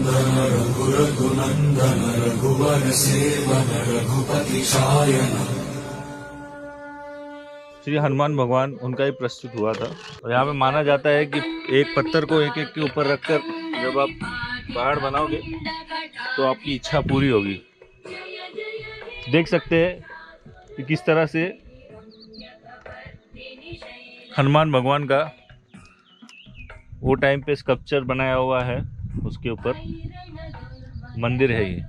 नंदन रघु रघुनंदन रघुवर seven Raghupati Shayan. Shri Hanuman भगवान उनका ही प्रस्तुत हुआ था। और यहाँ पे माना जाता है कि एक पत्थर को एक एक के ऊपर रखकर जब आप पहाड़ बनाओगे तो आपकी इच्छा पूरी होगी। देख सकते हैं कि किस तरह से हनुमान भगवान का वो टाइम पे स्कल्पचर बनाया हुआ है, उसके ऊपर मंदिर है ये।